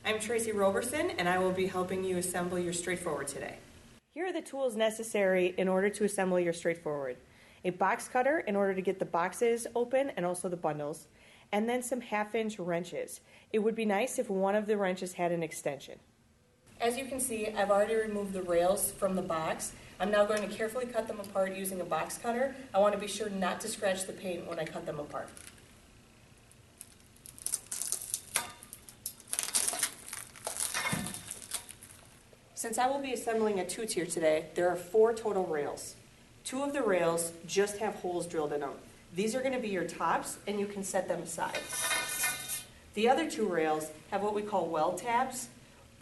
I'm Tracy Roberson, and I will be helping you assemble your straightforward today. Here are the tools necessary in order to assemble your straightforward. A box cutter in order to get the boxes open and also the bundles, and then some 1/2-inch wrenches. It would be nice if one of the wrenches had an extension. As you can see, I've already removed the rails from the box. I'm now going to carefully cut them apart using a box cutter. I want to be sure not to scratch the paint when I cut them apart. Since I will be assembling a 2-tier today, there are 4 total rails. 2 of the rails just have holes drilled in them. These are going to be your tops, and you can set them aside. The other 2 rails have what we call weld tabs.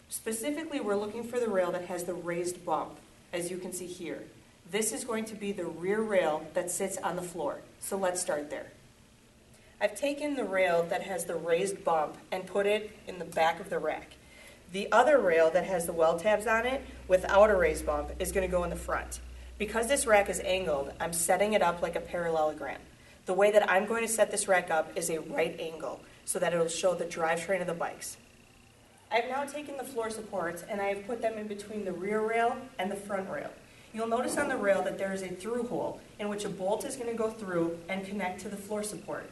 Specifically, we're looking for the rail that has the raised bump, as you can see here. This is going to be the rear rail that sits on the floor. So let's start there. I've taken the rail that has the raised bump and put it in the back of the rack. The other rail that has the weld tabs on it without a raised bump is going to go in the front. Because this rack is angled, I'm setting it up like a parallelogram. The way that I'm going to set this rack up is a right angle so that it will show the drivetrain of the bikes. I've now taken the floor supports and I have put them in between the rear rail and the front rail. You'll notice on the rail that there is a through hole in which a bolt is going to go through and connect to the floor support.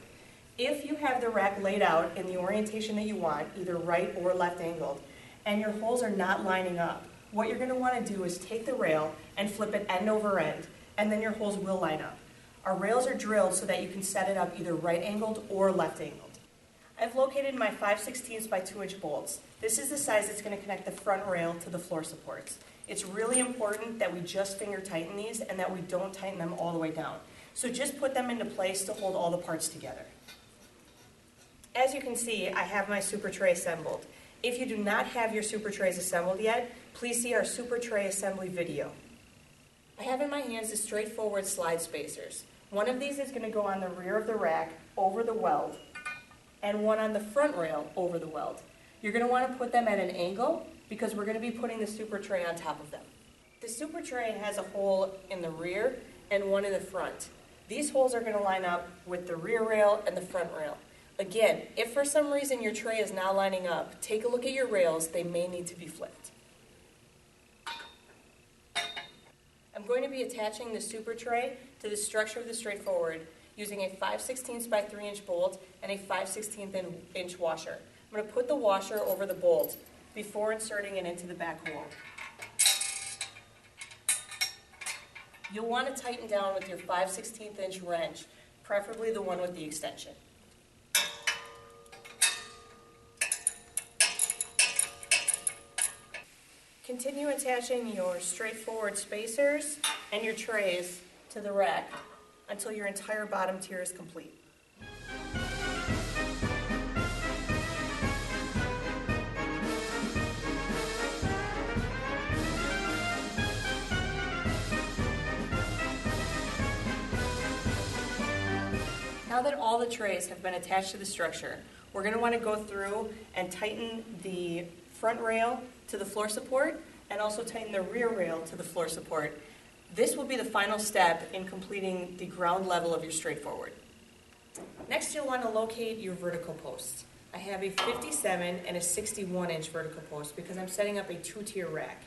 If you have the rack laid out in the orientation that you want, either right or left angled, and your holes are not lining up, what you're going to want to do is take the rail and flip it end over end, and then your holes will line up. Our rails are drilled so that you can set it up either right angled or left angled. I've located my 5/16 by 2-inch bolts. This is the size that's going to connect the front rail to the floor supports. It's really important that we just finger tighten these and that we don't tighten them all the way down. So just put them into place to hold all the parts together. As you can see, I have my super tray assembled. If you do not have your super trays assembled yet, please see our super tray assembly video. I have in my hands the straightforward slide spacers. One of these is going to go on the rear of the rack over the weld, and one on the front rail over the weld. You're going to want to put them at an angle because we're going to be putting the super tray on top of them. The super tray has a hole in the rear and one in the front. These holes are going to line up with the rear rail and the front rail. Again, if for some reason your tray is not lining up, take a look at your rails. They may need to be flipped. I'm going to be attaching the super tray to the structure of the straightforward using a 5/16 by 3-inch bolt and a 5/16 inch washer. I'm going to put the washer over the bolt before inserting it into the back hole. You'll want to tighten down with your 5/16 inch wrench, preferably the one with the extension. Continue attaching your straightforward spacers and your trays to the rack until your entire bottom tier is complete. Now that all the trays have been attached to the structure, we're going to want to go through and tighten the front rail to the floor support and also tighten the rear rail to the floor support. This will be the final step in completing the ground level of your straightforward. Next, you'll want to locate your vertical posts. I have a 57 and a 61-inch vertical post because I'm setting up a 2-tier rack.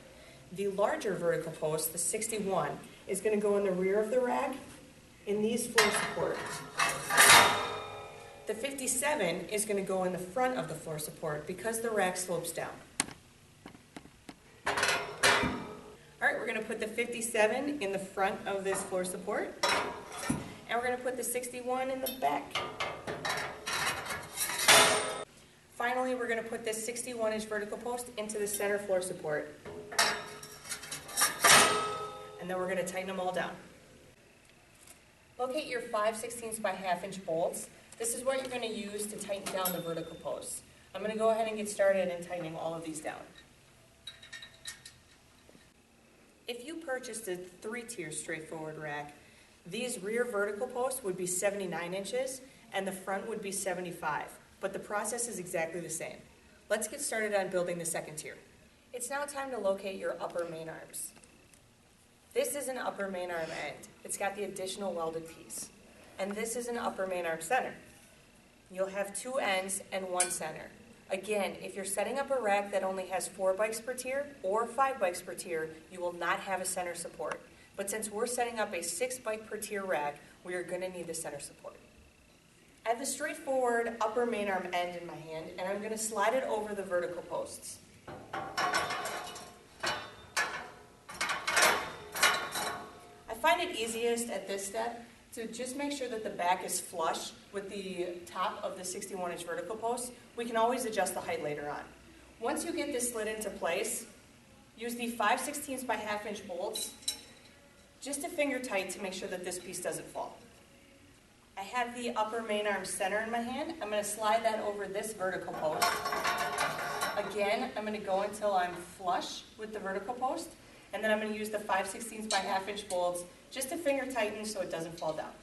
The larger vertical post, the 61, is going to go in the rear of the rack in these floor supports. The 57 is going to go in the front of the floor support because the rack slopes down. All right, we're going to put the 57 in the front of this floor support, and we're going to put the 61 in the back. Finally, we're going to put this 61-inch vertical post into the center floor support, and then we're going to tighten them all down. Locate your 5/16 by 1/2-inch bolts. This is what you're going to use to tighten down the vertical posts. I'm going to go ahead and get started in tightening all of these down. If you purchased a 3-tier straightforward rack, these rear vertical posts would be 79 inches and the front would be 75, but the process is exactly the same. Let's get started on building the 2nd tier. It's now time to locate your upper main arms. This is an upper main arm end. It's got the additional welded piece. And this is an upper main arm center. You'll have 2 ends and 1 center. Again, if you're setting up a rack that only has 4 bikes per tier or 5 bikes per tier, you will not have a center support. But since we're setting up a 6 bike per tier rack, we are going to need the center support. I have the straightforward upper main arm end in my hand, and I'm going to slide it over the vertical posts. I find it easiest at this step to just make sure that the back is flush with the top of the 61-inch vertical post. We can always adjust the height later on. Once you get this slid into place, use the 5/16 by 1/2 inch bolts just a finger tight to make sure that this piece doesn't fall. I have the upper main arm center in my hand. I'm going to slide that over this vertical post. Again, I'm going to go until I'm flush with the vertical post, and then I'm going to use the 5/16 by 1/2 inch bolts just to finger tighten so it doesn't fall down.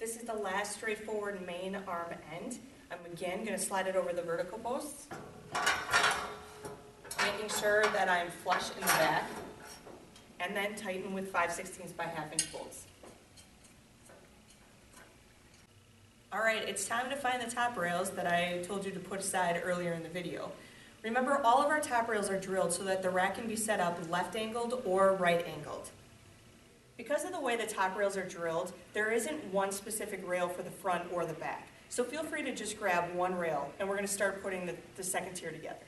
This is the last straightforward main arm end. I'm again going to slide it over the vertical posts, making sure that I'm flush in the back, and then tighten with 5/16 by 1/2 inch bolts. All right, it's time to find the top rails that I told you to put aside earlier in the video. Remember, all of our top rails are drilled so that the rack can be set up left-angled or right-angled. Because of the way the top rails are drilled, there isn't one specific rail for the front or the back. So feel free to just grab one rail, and we're going to start putting the second tier together.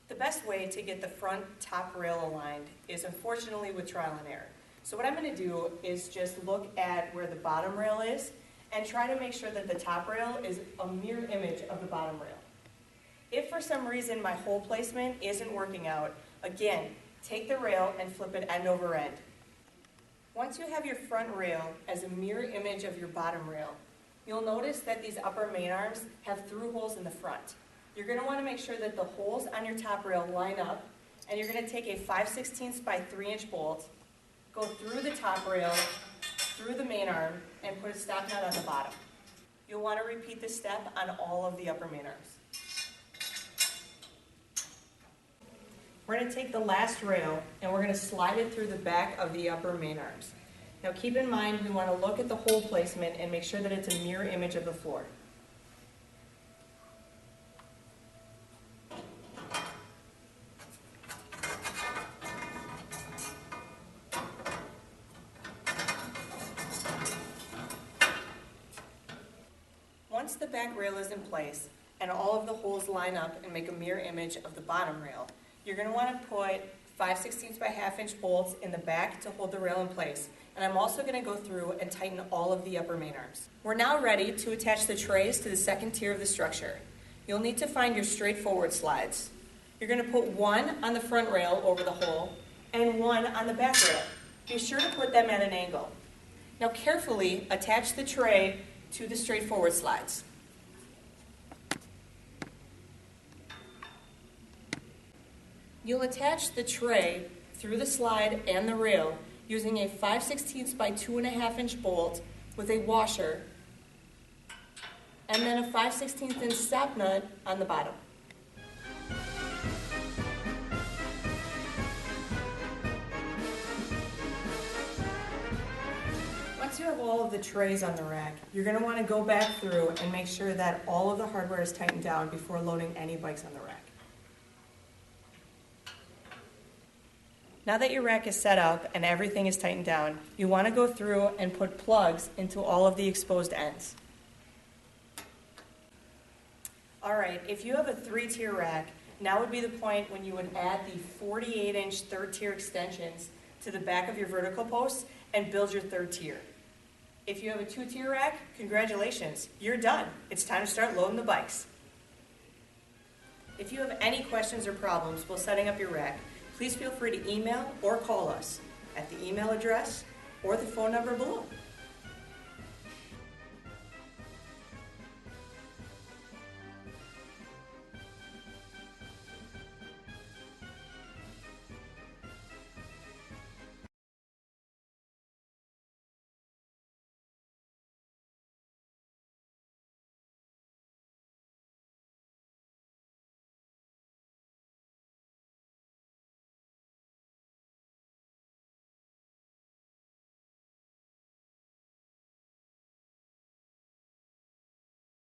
The best way to get the front top rail aligned is unfortunately with trial and error. So what I'm going to do is just look at where the bottom rail is and try to make sure that the top rail is a mirror image of the bottom rail. If for some reason my hole placement isn't working out, again, take the rail and flip it end over end. Once you have your front rail as a mirror image of your bottom rail, you'll notice that these upper main arms have through holes in the front. You're going to want to make sure that the holes on your top rail line up, and you're going to take a 5/16 by 3 inch bolt, go through the top rail, through the main arm, and put a stop knot on the bottom. You'll want to repeat this step on all of the upper main arms. We're going to take the last rail and we're going to slide it through the back of the upper main arms. Now keep in mind we want to look at the hole placement and make sure that it's a mirror image of the floor. Once the back rail is in place and all of the holes line up and make a mirror image of the bottom rail, you're going to want to put 5/16 by 1/2 inch bolts in the back to hold the rail in place. And I'm also going to go through and tighten all of the upper main arms. We're now ready to attach the trays to the second tier of the structure. You'll need to find your straightforward slides. You're going to put one on the front rail over the hole and one on the back rail. Be sure to put them at an angle. Now carefully attach the tray to the straightforward slides. You'll attach the tray through the slide and the rail using a 5/16 by 2.5 inch bolt with a washer and then a 5/16 inch stop nut on the bottom. Once you have all of the trays on the rack, you're going to want to go back through and make sure that all of the hardware is tightened down before loading any bikes on the rack. Now that your rack is set up and everything is tightened down, you want to go through and put plugs into all of the exposed ends. Alright, if you have a 3-tier rack, now would be the point when you would add the 48-inch third-tier extensions to the back of your vertical posts and build your third tier. If you have a 2-tier rack, congratulations, you're done. It's time to start loading the bikes. If you have any questions or problems while setting up your rack, please feel free to email or call us at the email address or the phone number below.